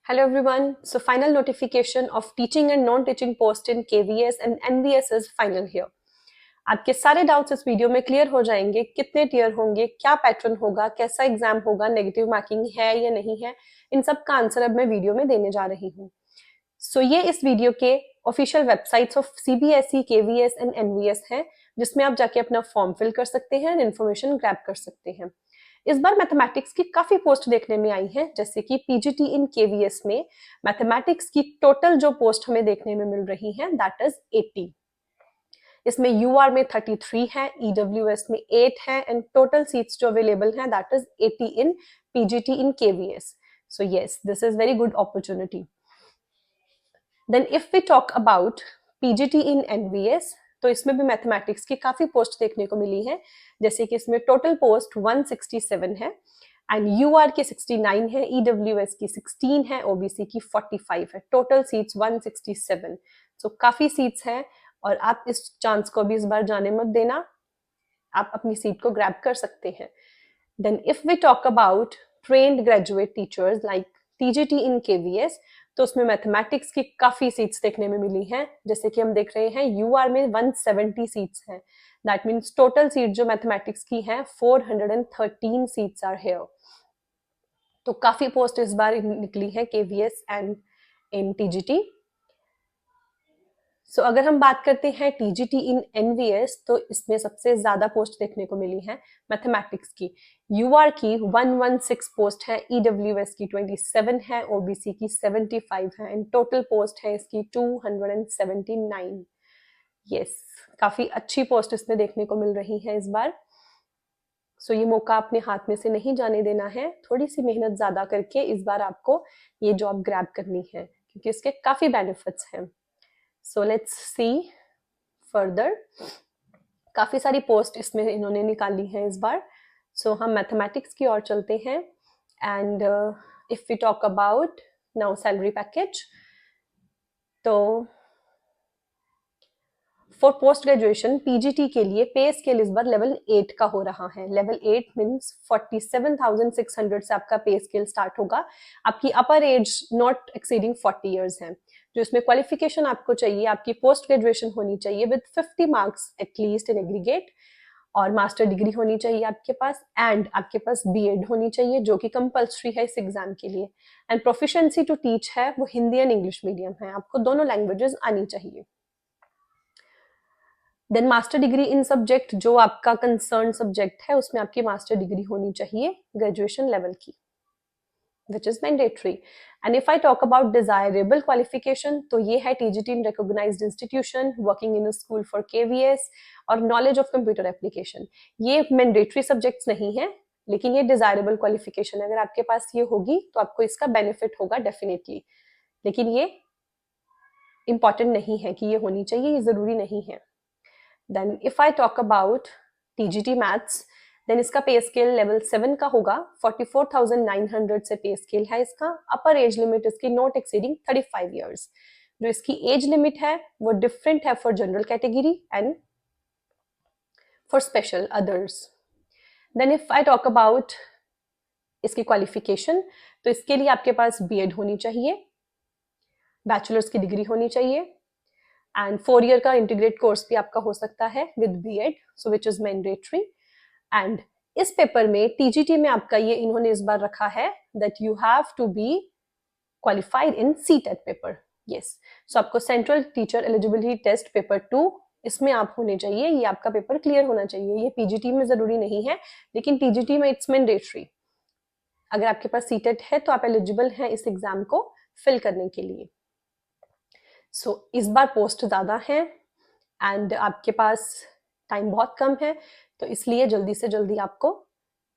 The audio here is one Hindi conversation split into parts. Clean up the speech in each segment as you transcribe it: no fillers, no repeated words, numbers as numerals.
Hello everyone. So final notification of teaching and non-teaching post in KVS and NVS is final here. आपके सारे डाउट्स इस वीडियो में क्लियर हो जाएंगे। कितने टीयर होंगे, क्या पैटर्न होगा, कैसा एग्जाम होगा, नेगेटिव मार्किंग है या नहीं है, इन सब का आंसर अब मैं वीडियो में देने जा रही हूँ। सो ये इस वीडियो के official websites of CBSE, KVS and NVS है, जिसमें आप जाके अपना फॉर्म फिल कर सकते हैं एंड इन्फॉर्मेशन ग्रैब कर सकते हैं। इस बार मैथमेटिक्स की काफी पोस्ट देखने में आई है, जैसे कि पीजीटी इन केवीएस में मैथमेटिक्स की टोटल जो पोस्ट हमें देखने में मिल रही है दैट इज 80। इसमें यूआर में 33 है, ईडब्ल्यूएस में 8 है एंड टोटल सीट्स जो अवेलेबल हैं that is 80 in PGT in KVS. So yes, this is very good opportunity. Then if we talk about PGT in NVS, तो इसमें भी मैथमेटिक्स की काफी पोस्ट देखने को मिली है, जैसे कि इसमें टोटल पोस्ट 167 है एंड यूआर की 69 है, ईडब्ल्यूएस की 16 है, ओबीसी की 45 है, टोटल सीट्स 167। सो काफी सीट्स हैं और आप इस चांस को भी इस बार जाने मत देना, आप अपनी सीट को ग्रैब कर सकते हैं। Then if we talk about trained graduate teachers like TGT in KVS, तो उसमें मैथमेटिक्स की काफी सीट्स देखने में मिली हैं, जैसे कि हम देख रहे हैं यूआर में 170 सीट्स हैं। दैट मीन्स टोटल सीट जो मैथमेटिक्स की हैं 413 सीट्स आर हियर। तो काफी पोस्ट इस बार निकली है केवीएस एंड इन टीजीटी। सो अगर हम बात करते हैं टीजीटी इन एनवीएस, तो इसमें सबसे ज्यादा पोस्ट देखने को मिली है मैथमेटिक्स की। यूआर की 116 पोस्ट है, ईडब्ल्यूएस की 27 है, ओबीसी की 75 है एंड टोटल पोस्ट है इसकी 279। यस, काफी अच्छी पोस्ट इसमें देखने को मिल रही है इस बार। सो ये मौका अपने हाथ में से नहीं जाने देना है, थोड़ी सी मेहनत ज्यादा करके इस बार आपको ये जॉब ग्रैब करनी है, क्योंकि इसके काफी बेनिफिट्स हैं। So let's see further. काफी सारी पोस्ट इसमें इन्होंने निकाली है इस बार। सो हम मैथमेटिक्स की ओर चलते हैं and if we talk about now salary package, तो फॉर पोस्ट ग्रेजुएशन पीजीटी के लिए पे स्केल इस बार लेवल 8 का हो रहा है। लेवल 8 मीन्स 47,600 से आपका पे स्केल स्टार्ट होगा। आपकी अपर एज नॉट एक्सीडिंग 40 इयर्स है। जो इसमें क्वालिफिकेशन आपको चाहिए, आपकी पोस्ट ग्रेजुएशन होनी चाहिए with 50 marks at least in aggregate, और मास्टर डिग्री होनी चाहिए आपके पास, एंड आपके पास बीएड होनी चाहिए जो कि कंपल्सरी है इस एग्जाम के लिए। एंड प्रोफिशिएंसी टू टीच है वो हिंदी एंड इंग्लिश मीडियम है, आपको दोनों लैंग्वेजेस आनी चाहिए। Then master degree in subject, जो आपका कंसर्न सब्जेक्ट है उसमें आपकी मास्टर डिग्री होनी चाहिए ग्रेजुएशन लेवल की, which is mandatory. And if I talk about desirable qualification, तो ये है TGT in recognized institution, working in a school for KVS और knowledge of computer application। ये mandatory subjects नहीं है, लेकिन ये desirable qualification है। अगर आपके पास ये होगी तो आपको इसका benefit होगा definitely, लेकिन ये important नहीं है कि ये होनी चाहिए, ये जरूरी नहीं है। Then if I talk about TGT maths, then इसका पे स्केल लेवल 7 का होगा। 44,900 से पे स्केल है इसका। अपर एज लिमिट इसकी नॉट एक्सीडिंग 35 इयर्स। जो इसकी एज लिमिट है वो डिफरेंट है for general category and for special others. Then if I talk about इसकी क्वालिफिकेशन, तो इसके लिए आपके पास बीएड होनी चाहिए, बैचलर्स की डिग्री होनी चाहिए एंड 4 ईयर का इंटीग्रेट कोर्स भी आपका हो सकता है with BEd, so which is mandatory. And इस पेपर में टीजीटी में आपका ये इन्होंने इस बार रखा है that you have to be qualified in CTET paper. Yes, so आपको central teacher eligibility test paper 2 इसमें आप होने चाहिए, ये आपका पेपर क्लियर होना चाहिए। ये पीजीटी में जरूरी नहीं है, लेकिन टीजीटी में इट्स मैंडेटरी। अगर आपके पास सीटेट है तो आप एलिजिबल हैं इस एग्जाम को फिल करने के लिए। सो इस बार पोस्ट ज्यादा है एंड आपके पास टाइम बहुत कम है, तो इसलिए जल्दी से जल्दी आपको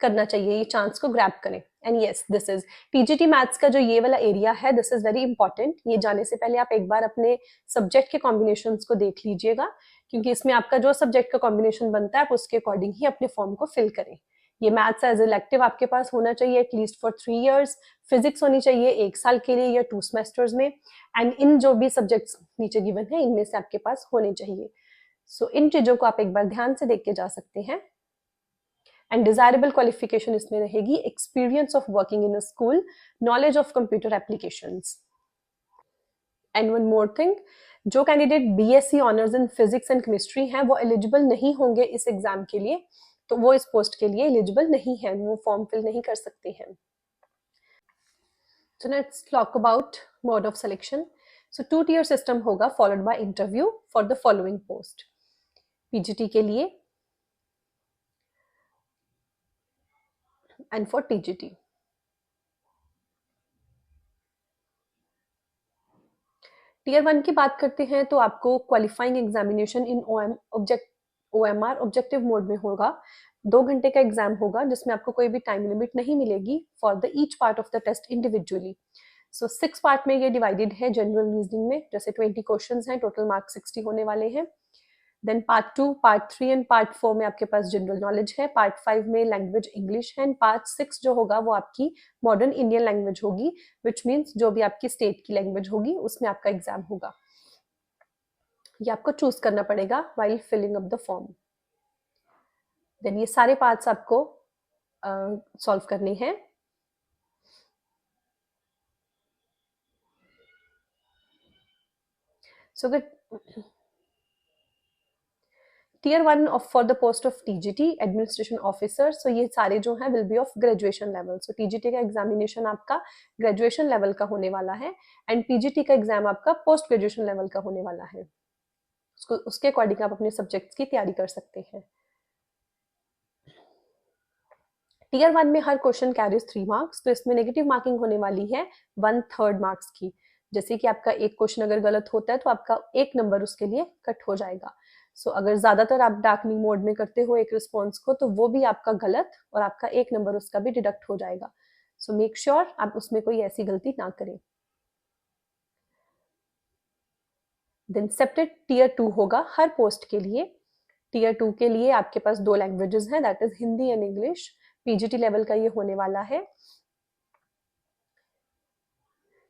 करना चाहिए, ये चांस को ग्रैब करें। And yes, this is TGT maths का जो ये वाला एरिया है, दिस इज वेरी इंपॉर्टेंट। ये जाने से पहले आप एक बार अपने सब्जेक्ट के कॉम्बिनेशंस को देख लीजिएगा, क्योंकि इसमें आपका जो सब्जेक्ट का कॉम्बिनेशन बनता है आप उसके अकॉर्डिंग ही अपने फॉर्म को फिल करें। ये मैथ्स एज इलेक्टिव आपके पास होना चाहिए एटलीस्ट फॉर 3 इयर्स, फिजिक्स होनी चाहिए 1 साल के लिए या 2 सेमेस्टर्स में, एंड इन जो भी सब्जेक्ट्स नीचे गिवन है इनमें से आपके पास होने चाहिए। सो इन चीजों को आप एक बार ध्यान से देख के जा सकते हैं। एंड डिजायरेबल क्वालिफिकेशन इसमें रहेगी experience of working in a school, knowledge of computer applications. And one more thing, जो candidate BSc honours in physics and chemistry हैं वो एलिजिबल नहीं होंगे इस एग्जाम के लिए, तो वो इस पोस्ट के लिए एलिजिबल नहीं है, वो फॉर्म फिल नहीं कर सकते हैं। So let's talk about mode of selection. So two-tier system होगा followed by interview for the following post. PGT के लिए and for TGT. टीयर 1 की बात करते हैं तो आपको qualifying examination in OMR objective mode में होगा। 2 घंटे का एग्जाम होगा जिसमें आपको कोई भी टाइम लिमिट नहीं मिलेगी for the each part of the test individually. So 6 part में ये डिवाइडेड है जनरल रीजनिंग में, जैसे 20 क्वेश्चंस हैं, टोटल मार्क्स 60 होने वाले हैं। Then part 2, part 3 and part 4 में आपके पास जनरल नॉलेज है, पार्ट 5 में लैंग्वेज इंग्लिश है, एंड पार्ट 6 जो होगा वो आपकी मॉडर्न इंडियन लैंग्वेज होगी, विच मीन्स जो भी आपकी स्टेट की लैंग्वेज होगी उसमें आपका एग्जाम होगा। ये आपको चूज करना पड़ेगा while filling up the form. Then ये सारे पार्ट्स आपको सॉल्व करने हैं। So tier 1 for the post of TGT administration officer, so ये सारे जो हैं will be of graduation level. So TGT का एग्जामिनेशन आपका ग्रेजुएशन लेवल का होने वाला है एंड पीजीटी का एग्जाम आपका पोस्ट ग्रेजुएशन लेवल का होने वाला है। उसके अकॉर्डिंग आप अपने सब्जेक्ट्स की तैयारी कर सकते हैं। टीयर 1 में हर क्वेश्चन कैरीज 3 मार्क्स, तो इसमें नेगेटिव मार्किंग होने वाली है 1/3 मार्क्स की। जैसे कि आपका एक क्वेश्चन अगर गलत होता है तो आपका 1 नंबर उसके लिए कट हो जाएगा। सो अगर ज्यादातर आप डार्कनिंग मोड में करते हो एक रिस्पॉन्स को, तो वो भी आपका गलत और आपका 1 नंबर उसका भी डिडक्ट हो जाएगा। सो मेक श्योर आप उसमें कोई ऐसी गलती ना करें। देन सेपरेट टीयर 2 होगा हर पोस्ट के लिए। टीयर 2 के लिए आपके पास 2 लैंग्वेजेस हैं, that is Hindi and English. PGT level का ये होने वाला है।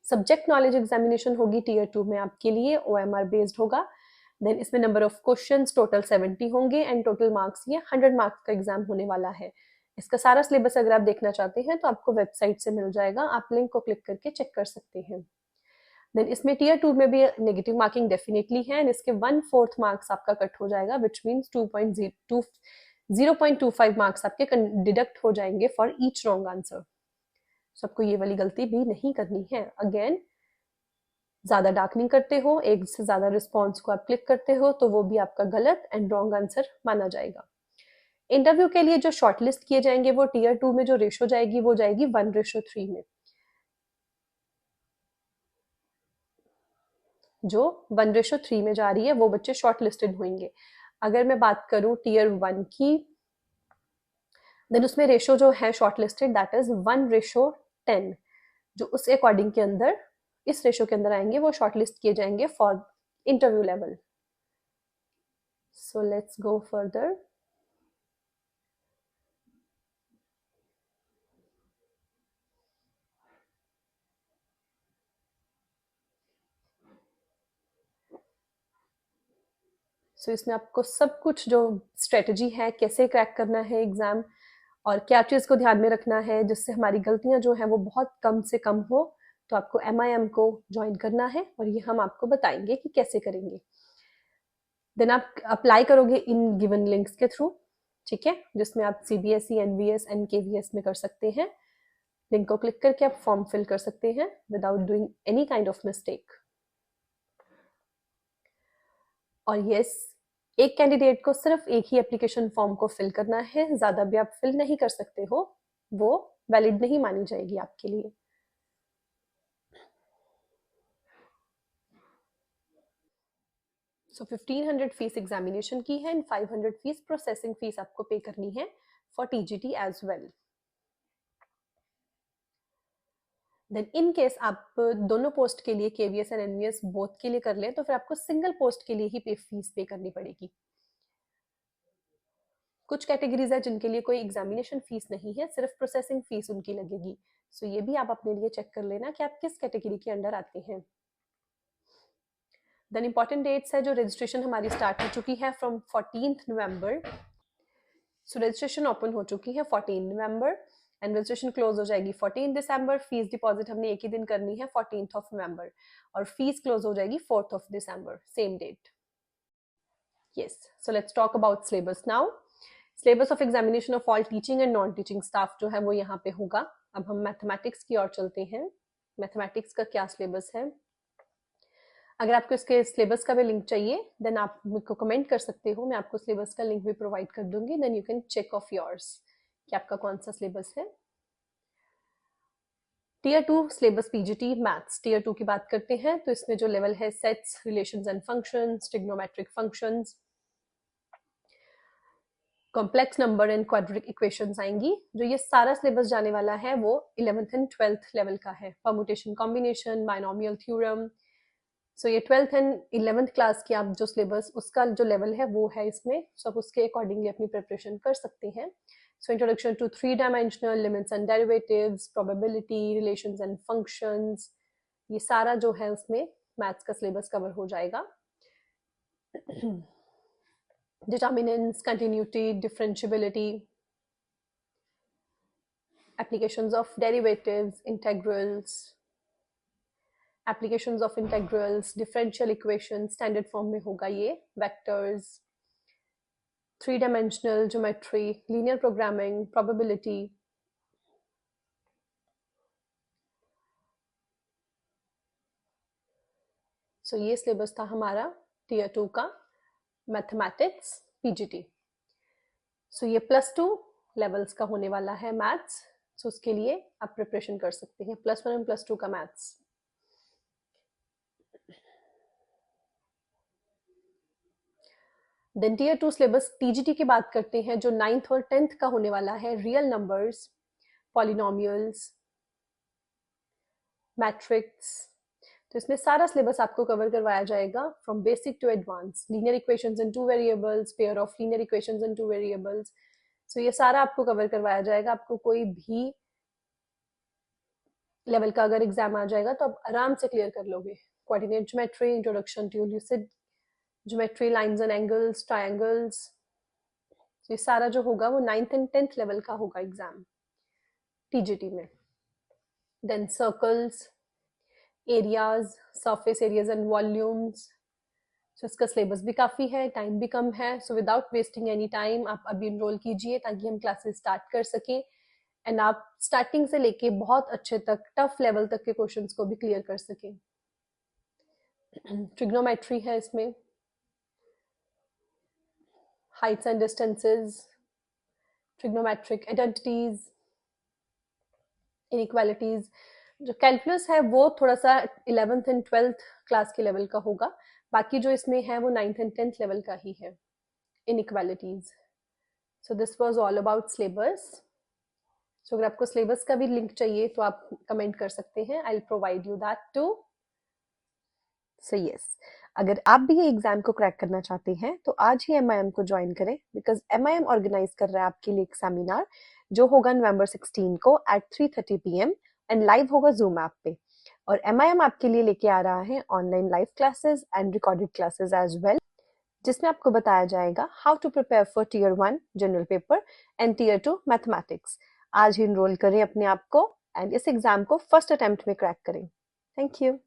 सब्जेक्ट नॉलेज एग्जामिनेशन होगी टीयर 2 में आपके लिए, ओएमआर बेस्ड होगा। देन इसमें नंबर ऑफ क्वेश्चंस टोटल 70 होंगे एंड टोटल मार्क्स ये 100 मार्क्स का एग्जाम होने वाला है। इसका सारा सिलेबस अगर आप देखना चाहते हैं तो आपको वेबसाइट से मिल जाएगा, आप लिंक को क्लिक करके चेक कर सकते हैं। देन इसमें टीयर 2 में भी नेगेटिव मार्किंग डेफिनेटली है एंड इसके 1/4 मार्क्स आपका कट हो जाएगा, विच मीन्स 0.25 मार्क्स आपके डिडक्ट हो जाएंगे फॉर ईच रॉन्ग आंसर। सबको ये वाली गलती भी नहीं करनी है। अगेन, ज्यादा डार्कनिंग करते हो, एक से ज्यादा रिस्पॉन्स को आप क्लिक करते हो, तो वो भी आपका गलत एंड रॉन्ग आंसर माना जाएगा। इंटरव्यू के लिए जो शॉर्टलिस्ट किए जाएंगे वो टीयर 2 में जो रेशो जाएगी वो जाएगी 1:3 में। जो 1:3 में जा रही है वो बच्चे शॉर्टलिस्टेड होंगे। अगर मैं बात करूं टीयर 1 की, देन उसमें रेशो जो है शॉर्टलिस्टेड दैट इज 1:10। जो उस अकॉर्डिंग के अंदर, इस रेशो के अंदर आएंगे वो शॉर्टलिस्ट किए जाएंगे for interview level. So let's go further. So इसमें आपको सब कुछ जो स्ट्रेटजी है, कैसे क्रैक करना है एग्जाम और क्या चीज को ध्यान में रखना है जिससे हमारी गलतियां जो है वो बहुत कम से कम हो, तो आपको MIM को ज्वाइन करना है और ये हम आपको बताएंगे कि कैसे करेंगे। देन आप अप्लाई करोगे इन गिवन लिंक्स के थ्रू, ठीक है, जिसमें आप CBSE, NVS एंड KVS में कर सकते हैं। लिंक को क्लिक करके आप फॉर्म फिल कर सकते हैं without doing any kind of mistake. और यस, एक कैंडिडेट को सिर्फ एक ही एप्लीकेशन फॉर्म को फिल करना है, ज्यादा भी आप फिल नहीं कर सकते हो, वो वैलिड नहीं मानी जाएगी आपके लिए। सो 1500 फीस एग्जामिनेशन की है एंड 500 फीस प्रोसेसिंग फीस आपको पे करनी है for TGT as well. Then in case आप दोनों पोस्ट के लिए KVS एंड NVS बोथ के लिए कर ले, तो फिर आपको सिंगल पोस्ट के लिए ही फीस पे करनी पड़ेगी। कुछ कैटेगरीज है जिनके लिए कोई एग्जामिनेशन फीस नहीं है, सिर्फ प्रोसेसिंग फीस उनकी लगेगी। सो ये भी आप अपने लिए चेक कर लेना कि आप किस कैटेगरी के अंडर आते हैं। देन इंपॉर्टेंट डेट्स है, जो रजिस्ट्रेशन हमारी स्टार्ट हो चुकी है from 14 November. So registration open हो चुकी है 14 नवंबर एंड रजिस्ट्रेशन क्लोज हो जाएगी 14 दिसंबर। फीस डिपॉजिट हमने एक ही दिन करनी है 14th ऑफ नवंबर और फीस क्लोज हो जाएगी 4th of December, same date. Yes, so let's talk about syllabus now. Syllabus of examination of all teaching and non teaching staff जो है वो यहाँ पे होगा। अब हम मैथमेटिक्स की ओर चलते हैं। मैथमेटिक्स का क्या सिलेबस है? अगर आपको इसके सिलेबस का भी लिंक चाहिए देन आप मुझको कमेंट कर सकते हो, मैं आपको सिलेबस का लिंक भी प्रोवाइड कर दूंगी, then you can check of yours कि आपका कौन सा सिलेबस है। Tier 2 syllabus PGT maths tier 2 की बात करते हैं तो इसमें जो लेवल है sets, relations and functions, trigonometric functions, complex number and quadratic equations आएंगी। जो ये सारा सिलेबस जाने वाला है वो 11th एंड 12th लेवल का है। Permutation, combination, binomial theorem. So ये 12th एंड 11th क्लास की आप जो सिलेबस उसका जो लेवल है वो है इसमें, सो आप उसके अकॉर्डिंगली अपनी प्रिपरेशन कर सकते हैं। So introduction to 3 dimensional, limits and derivatives, probability, relations and functions, ये सारा जो है उसमें मैथ्स का सिलेबस कवर हो जाएगा। determinants, continuity, differentiability, applications of derivatives, integrals, applications of integrals, differential equations, standard form में होगा ये, vectors, 3 dimensional geometry, linear programming, probability. So ये सिलेबस था हमारा टीयर 2 का मैथमेटिक्स पीजीटी। सो ये +2 लेवल्स का होने वाला है मैथ्स, सो उसके लिए आप प्रिपरेशन कर सकते हैं +1 एंड +2 का maths. Then tier 2 syllabus TGT की बात करते हैं जो 9th और 10th का होने वाला है। रियल नंबर्स, पॉलिनोमियल्स, मैट्रिक्स, तो इसमें सारा सिलेबस आपको कवर करवाया जाएगा from basic to advance. Linear equations in 2 variables, pair of linear equations in 2 variables, so ये सारा आपको कवर करवाया जाएगा। आपको कोई भी लेवल का अगर एग्जाम आ जाएगा तो आप आराम से क्लियर कर लोगे। Coordinate geometry, introduction to Euclid geometry, lines and angles, triangles, ये सारा जो होगा वो 9th एंड 10th लेवल का होगा एग्जाम टीजीटी में। Then circles, areas, surface areas and volumes, so इसका सिलेबस भी काफ़ी है, टाइम भी कम है। So without wasting any time आप अभी इनरोल कीजिए ताकि हम क्लासेस स्टार्ट कर सकें एंड आप स्टार्टिंग से लेके बहुत अच्छे तक टफ लेवल तक के क्वेश्चंस को भी क्लियर कर सकें। ट्रिग्नोमेट्री है इसमें, Heights and distances, trigonometric identities, inequalities. जो कैलकुलस है वो थोड़ा सा 11th एंड 12th क्लास के लेवल का होगा, बाकी जो इसमें है वो 9th एंड 10th लेवल का ही है। Inequalities. So this was all about syllabus. So अगर आपको सिलेबस का भी लिंक चाहिए तो आप कमेंट कर सकते हैं, I will provide you that too. So yes, अगर आप भी ये एग्जाम को क्रैक करना चाहते हैं तो आज ही MIM को ज्वाइन करें, बिकॉज MIM ऑर्गेनाइज कर रहा है आपके लिए एक सेमिनार जो होगा नवंबर 16 को एट 3:30 PM एंड लाइव होगा जूम ऐप पे। और MIM आपके लिए लेके आ रहा है online live classes and recorded classes as well, जिसमें आपको बताया जाएगा how to prepare for tier 1 general paper and tier 2 mathematics. आज ही इनरोल करें अपने आप को एंड इस एग्जाम को फर्स्ट अटेम्प्ट में क्रैक करें। Thank you.